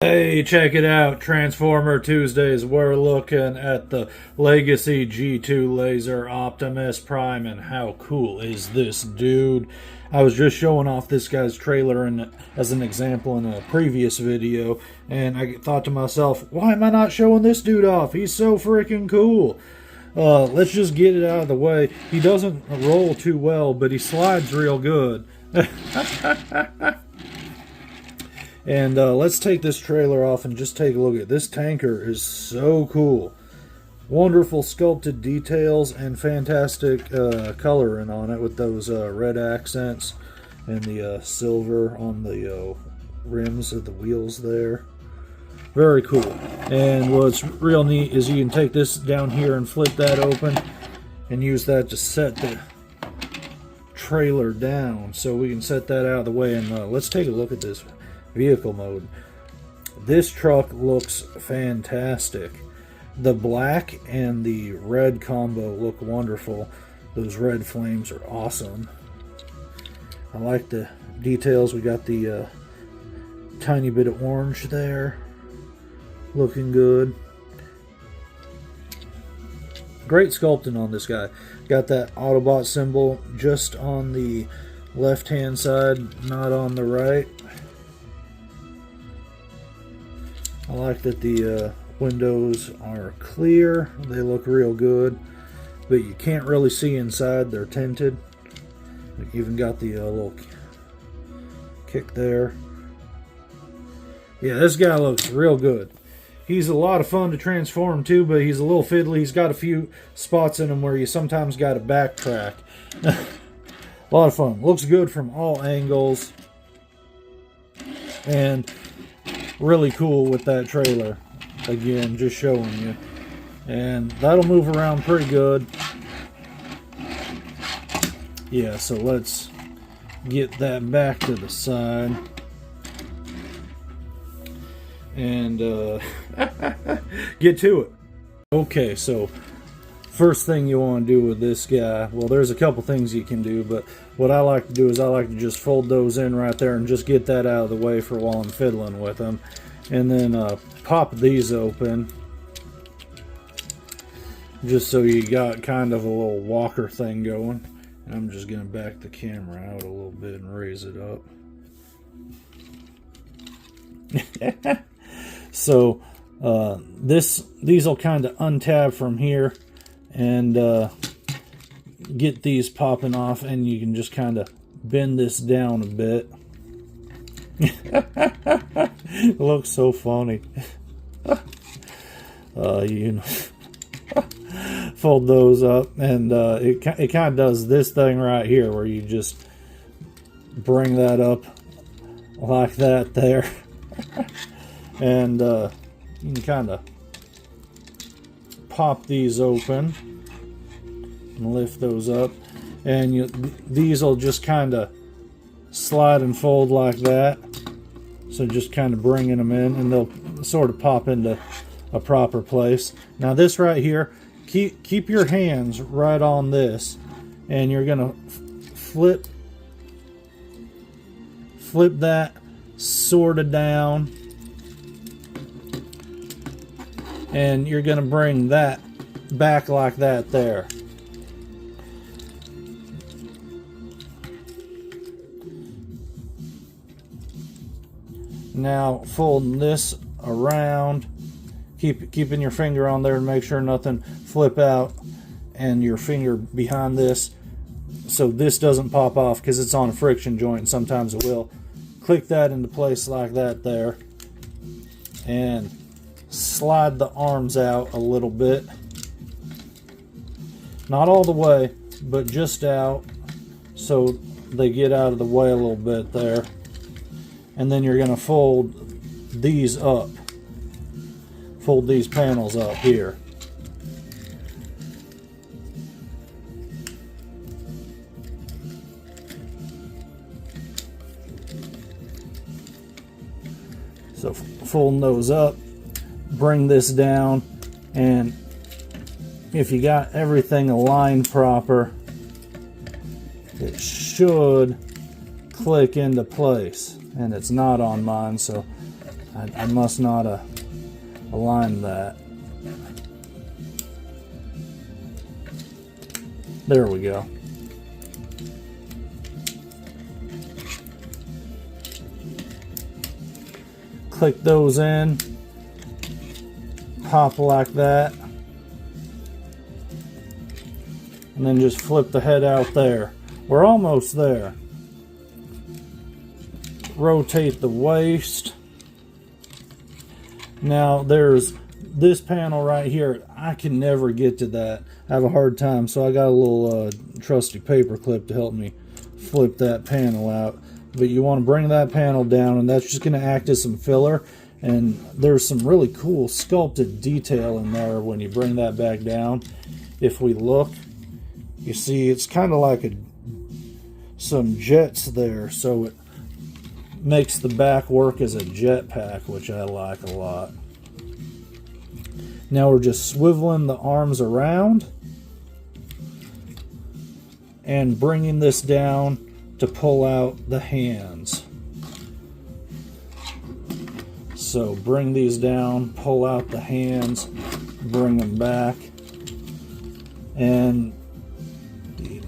Hey, check it out. Transformer Tuesdays. We're looking at the Legacy G2 Laser Optimus Prime, and how cool is this dude? I was just showing off this guy's trailer as an example in a previous video, and I thought to myself, why am I not showing this dude off? He's so freaking cool. Let's just get it out of the way. He doesn't roll too well, but he slides real good. And let's take this trailer off and just take a look at this tanker. Is so cool. Wonderful sculpted details and fantastic coloring on it with those red accents and the silver on the rims of the wheels there. Very cool. And what's real neat is you can take this down here and flip that open and use that to set the trailer down. So we can set that out of the way, and let's take a look at this vehicle mode. This truck looks fantastic. The black and the red combo look wonderful. Those red flames are awesome. I like the details. We got the tiny bit of orange there, looking good. Great sculpting on this guy. Got that Autobot symbol just on the left hand side, not on the right. I like that the windows are clear. They look real good, but you can't really see inside. They're tinted. We even got the little kick there. Yeah, this guy looks real good. He's a lot of fun to transform too, but he's a little fiddly. He's got a few spots in him where you sometimes got to backtrack. A lot of fun. Looks good from all angles. And really cool with that trailer. Again, just showing you. And that'll move around pretty good. Yeah, so let's get that back to the side. And get to it. Okay, so first thing you want to do with this guy, well, there's a couple things you can do, but what I like to do is I like to just fold those in right there and just get that out of the way for while I'm fiddling with them. And then pop these open, just so you got kind of a little walker thing going. And I'm just going to back the camera out a little bit and raise it up. So these will kind of untab from here and get these popping off, and you can just kind of bend this down a bit. It looks so funny. You know, fold those up, and it kind of does this thing right here where you just bring that up like that there. And you can kind of pop these open and lift those up, and these will just kind of slide and fold like that. So just kind of bringing them in, and they'll sort of pop into a proper place. Now this right here, keep your hands right on this, and you're gonna flip that sort of down, and you're gonna bring that back like that there. Now folding this around, keeping your finger on there and make sure nothing flip out, and your finger behind this so this doesn't pop off because it's on a friction joint and sometimes it will. Click that into place like that there, and slide the arms out a little bit. Not all the way, but just out so they get out of the way a little bit there. And then you're going to fold these up. Fold these panels up here. So folding those up, bring this down, and if you got everything aligned proper, it should click into place. And it's not on mine, so I must not have aligned that. There we go. Click those in, pop like that, and then just flip the head out there. We're almost there. Rotate the waist. Now there's this panel right here. I can never get to that. I have a hard time, so I got a little trusty paper clip to help me flip that panel out. But you want to bring that panel down, and that's just going to act as some filler. And there's some really cool sculpted detail in there when you bring that back down. If we look, you see it's kind of like some jets there, so it makes the back work as a jetpack, which I like a lot. Now we're just swiveling the arms around and bringing this down to pull out the hands. So bring these down, pull out the hands, bring them back, and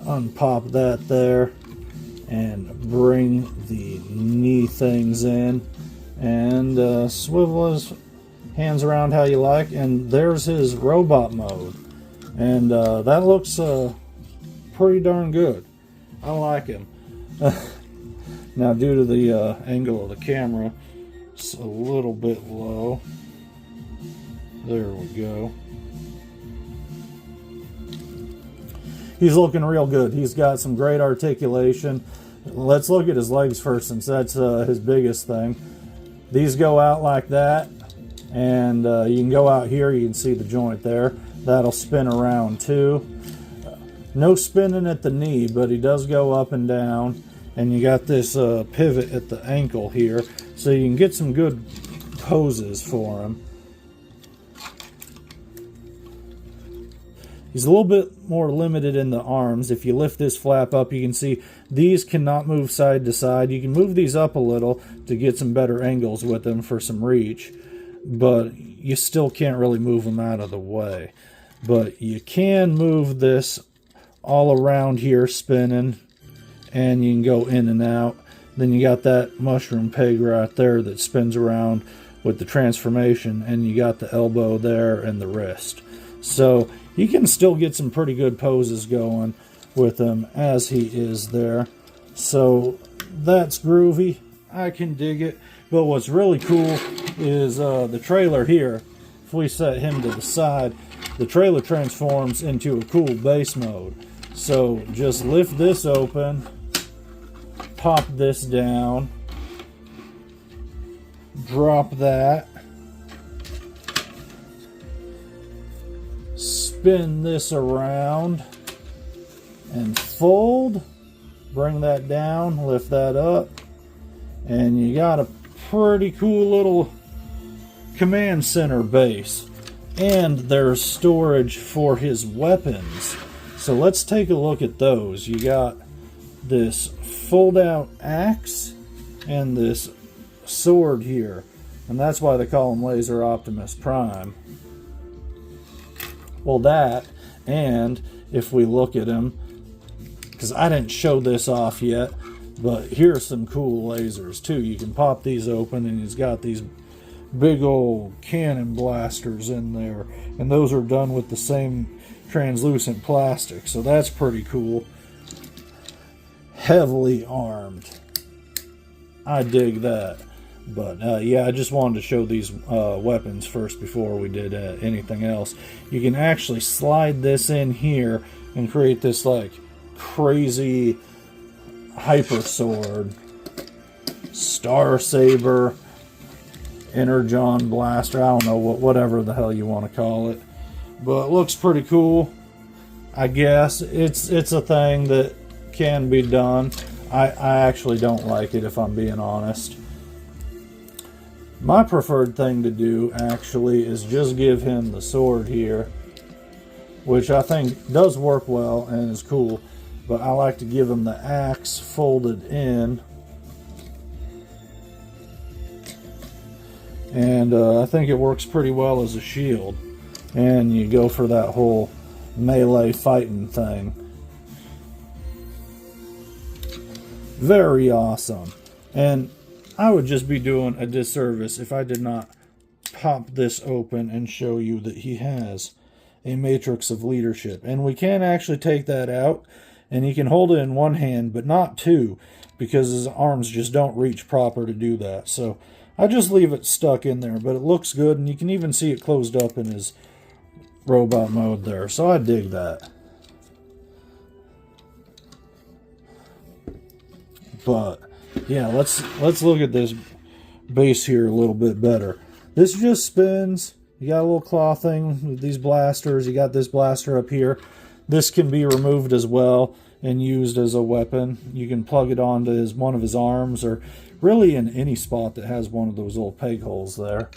unpop that there, and bring the knee things in, and swivel his hands around how you like, and there's his robot mode. And that looks pretty darn good. I like him. Now, due to the angle of the camera, it's a little bit low. There we go. He's looking real good. He's got some great articulation. Let's look at his legs first, since that's his biggest thing. These go out like that, and you can go out here. You can see the joint there. That'll spin around too. No spinning at the knee, but he does go up and down. And you got this pivot at the ankle here, so you can get some good poses for him. He's a little bit more limited in the arms. If you lift this flap up, you can see these cannot move side to side. You can move these up a little to get some better angles with them for some reach, but you still can't really move them out of the way. But you can move this all around here spinning, and you can go in and out. Then you got that mushroom peg right there that spins around with the transformation, and you got the elbow there and the wrist. So you can still get some pretty good poses going with him as he is there. So that's groovy. I can dig it. But what's really cool is the trailer here. If we set him to the side, the trailer transforms into a cool base mode. So just lift this open, pop this down, drop that, spin this around and fold, bring that down, lift that up, and you got a pretty cool little command center base. And there's storage for his weapons. So let's take a look at those. You got this fold-out axe and this sword here, and that's why they call him Laser Optimus Prime. Well, that, and if we look at him, because I didn't show this off yet, but here's some cool lasers too. You can pop these open, and he's got these big old cannon blasters in there, and those are done with the same translucent plastic, so that's pretty cool. Heavily armed. I dig that. But yeah, I just wanted to show these weapons first before we did anything else. You can actually slide this in here and create this like crazy hyper sword, Star Saber, Energon Blaster, I don't know, whatever the hell you want to call it. But it looks pretty cool. I guess it's a thing that can be done. I actually don't like it, if I'm being honest. My preferred thing to do actually is just give him the sword here, which I think does work well and is cool, but I like to give him the axe folded in. And I think it works pretty well as a shield. And you go for that whole melee fighting thing. Very awesome. And I would just be doing a disservice if I did not pop this open and show you that he has a matrix of leadership. And we can actually take that out, and he can hold it in one hand, but not two, because his arms just don't reach proper to do that. So I just leave it stuck in there, but it looks good, and you can even see it closed up in his robot mode there. So I dig that. But yeah, let's look at this base here a little bit better. This just spins. You got a little claw thing with these blasters. You got this blaster up here. This can be removed as well and used as a weapon. You can plug it onto one of his arms, or really in any spot that has one of those little peg holes there.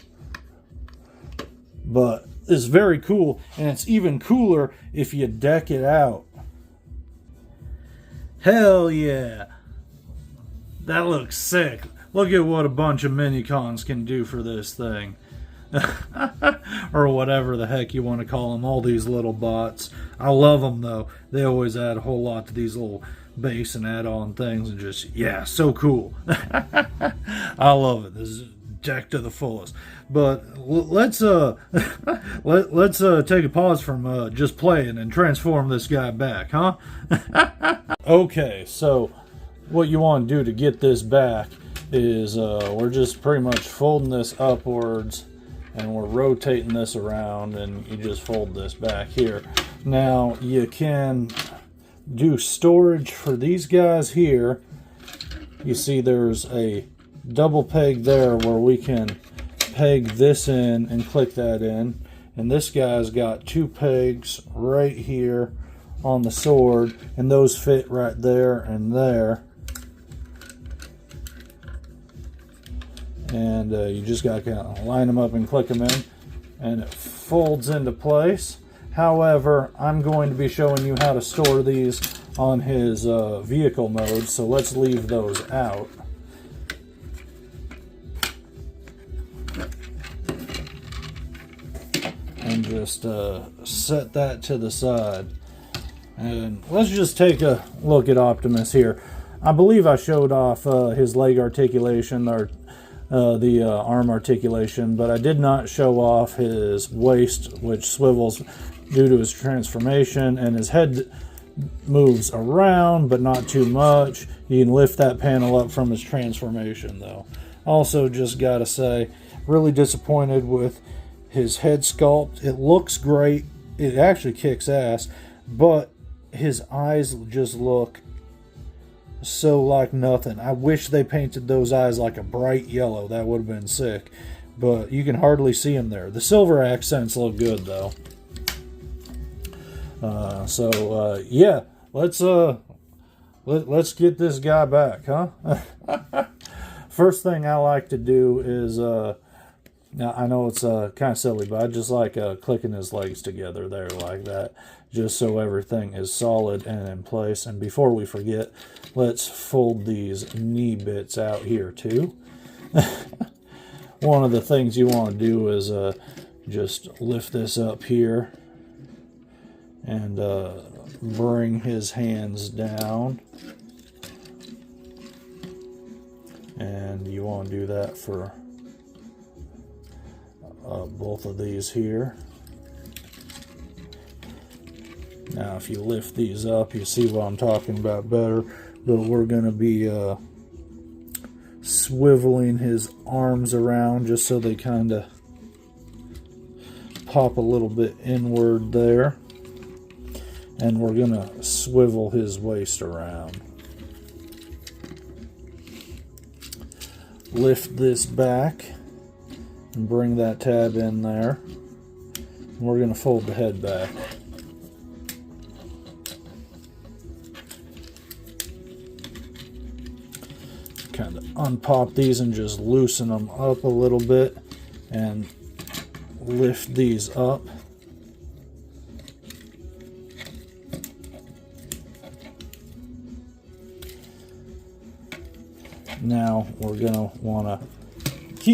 But it's very cool, and it's even cooler if you deck it out. Hell yeah! That looks sick. Look at what a bunch of minicons can do for this thing. Or whatever the heck you want to call them, all these little bots. I love them though. They always add a whole lot to these little base and add-on things, and just, yeah, so cool. I love it. This is decked to the fullest. But let's let's take a pause from just playing and transform this guy back, huh? Okay, so what you want to do to get this back is we're just pretty much folding this upwards, and we're rotating this around, and you just fold this back here. Now you can do storage for these guys here. You see there's a double peg there where we can peg this in and click that in, and this guy's got two pegs right here on the sword, and those fit right there and there. And you just got to kind of line them up and click them in, and it folds into place. However, I'm going to be showing you how to store these on his vehicle mode, so let's leave those out. And just set that to the side. And let's just take a look at Optimus here. I believe I showed off his leg articulation, or the arm articulation, but I did not show off his waist, which swivels due to his transformation, and his head moves around, but not too much. You can lift that panel up from his transformation, though. Also, just gotta say, really disappointed with his head sculpt. It looks great. It actually kicks ass, but his eyes just look so like nothing. I wish they painted those eyes like a bright yellow. That would have been sick. But you can hardly see him there. The silver accents look good though. Yeah, let's get this guy back, huh? First thing I like to do is now I know it's kind of silly, but I just like clicking his legs together there like that, just so everything is solid and in place. And before we forget, let's fold these knee bits out here too. One of the things you want to do is just lift this up here and bring his hands down. And you want to do that for both of these here. Now if you lift these up, you see what I'm talking about better. But we're going to be swiveling his arms around just so they kind of pop a little bit inward there. And we're going to swivel his waist around. Lift this back and bring that tab in there. And we're going to fold the head back. Kind of unpop these and just loosen them up a little bit and lift these up. Now we're going to want to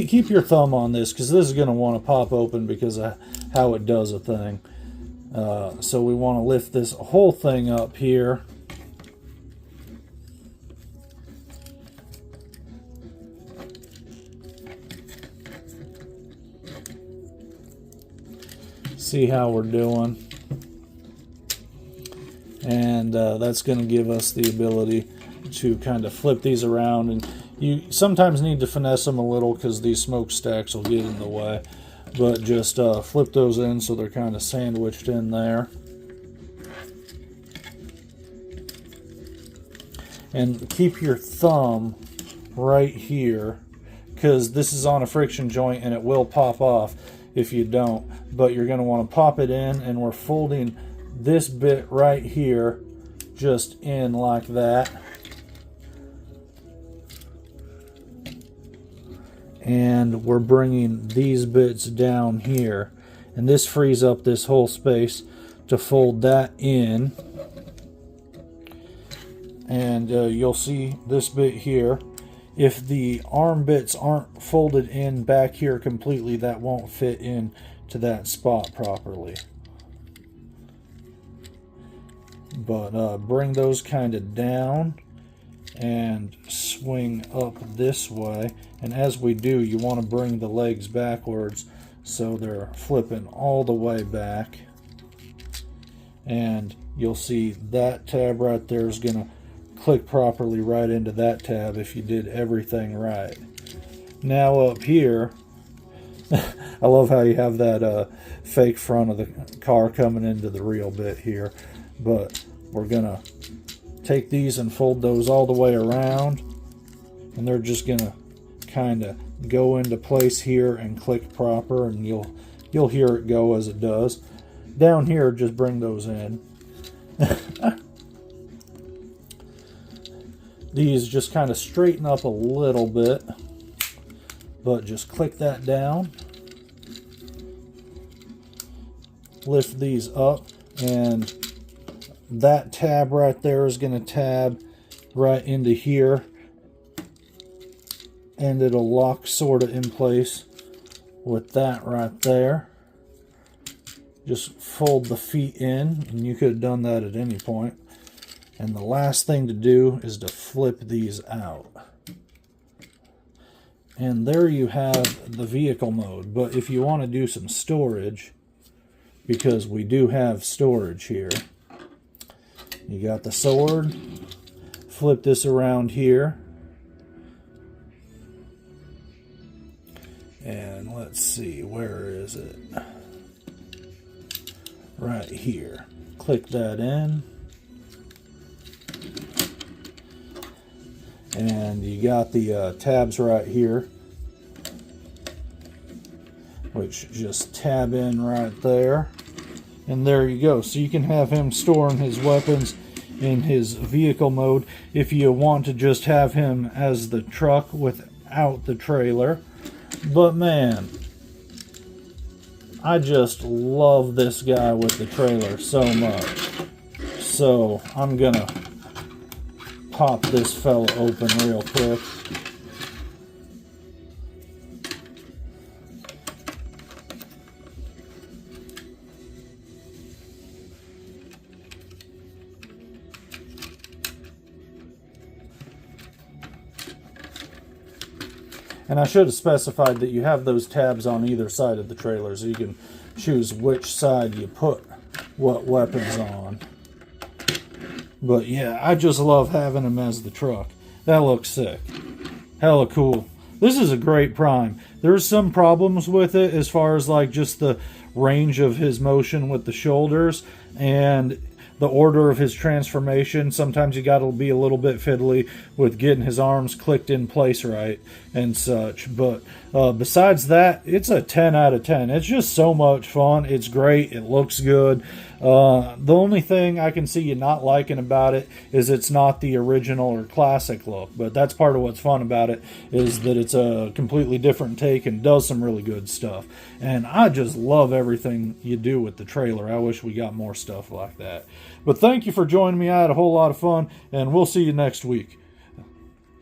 keep your thumb on this, because this is going to want to pop open because of how it does a thing. So we want to lift this whole thing up here. See how we're doing. And that's going to give us the ability to kind of flip these around. And you sometimes need to finesse them a little because these smokestacks will get in the way. But just flip those in so they're kind of sandwiched in there. And keep your thumb right here, because this is on a friction joint and it will pop off if you don't. But you're going to want to pop it in, and we're folding this bit right here just in like that. And we're bringing these bits down here, and this frees up this whole space to fold that in. And you'll see this bit here. If the arm bits aren't folded in back here completely, that won't fit in to that spot properly. But bring those kind of down and swing up this way. And as we do, you want to bring the legs backwards so they're flipping all the way back. And you'll see that tab right there is going to click properly right into that tab if you did everything right. Now up here, I love how you have that fake front of the car coming into the real bit here. But we're going to take these and fold those all the way around, and they're just going to kind of go into place here and click proper, and you'll hear it go as it does. Down here, just bring those in. These just kind of straighten up a little bit, but just click that down. Lift these up, and that tab right there is going to tab right into here, and it'll lock sort of in place with that right there. Just fold the feet in, and you could have done that at any point. And the last thing to do is to flip these out. And there you have the vehicle mode. But if you want to do some storage, because we do have storage here, you got the sword, flip this around here, and let's see, where is it? Right here. Click that in, and you got the tabs right here, which just tab in right there. And there you go. So you can have him storing his weapons in his vehicle mode if you want to just have him as the truck without the trailer. But man, I just love this guy with the trailer so much. So I'm gonna pop this fella open real quick. And I should have specified that you have those tabs on either side of the trailer, so you can choose which side you put what weapons on. But yeah, I just love having him as the truck. That looks sick. Hella cool. This is a great prime. There's some problems with it as far as like just the range of his motion with the shoulders and the order of his transformation. Sometimes you got to be a little bit fiddly with getting his arms clicked in place right and such. But besides that, it's a 10 out of 10. It's just so much fun. It's great. It looks good. The only thing I can see you not liking about it is it's not the original or classic look. But that's part of what's fun about it, is that it's a completely different take and does some really good stuff. And I just love everything you do with the trailer. I wish we got more stuff like that. But thank you for joining me. I had a whole lot of fun, and we'll see you next week.